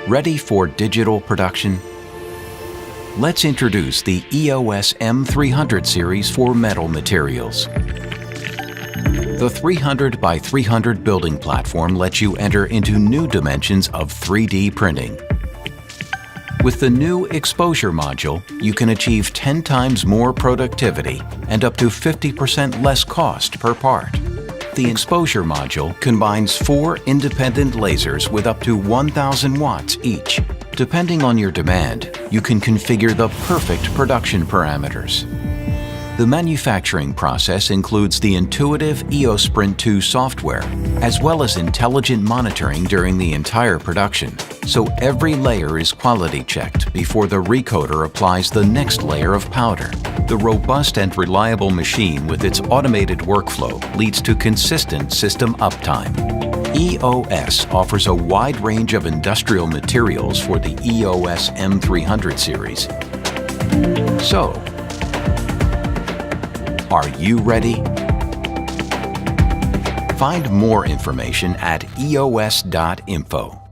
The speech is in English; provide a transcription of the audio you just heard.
Ready for digital production? Let's introduce the EOS M300 series for metal materials. The 300 by 300 building platform lets you enter into new dimensions of 3D printing. With the new exposure module, you can achieve 10 times more productivity and up to 50% less cost per part. The exposure module combines 4 independent lasers with up to 1,000 watts each. Depending on your demand, you can configure the perfect production parameters. The manufacturing process includes the intuitive EOS Sprint 2 software, as well as intelligent monitoring during the entire production, so every layer is quality checked before the recoater applies the next layer of powder. The robust and reliable machine with its automated workflow leads to consistent system uptime. EOS offers a wide range of industrial materials for the EOS M300 series. So, are you ready? Find more information at eos.info.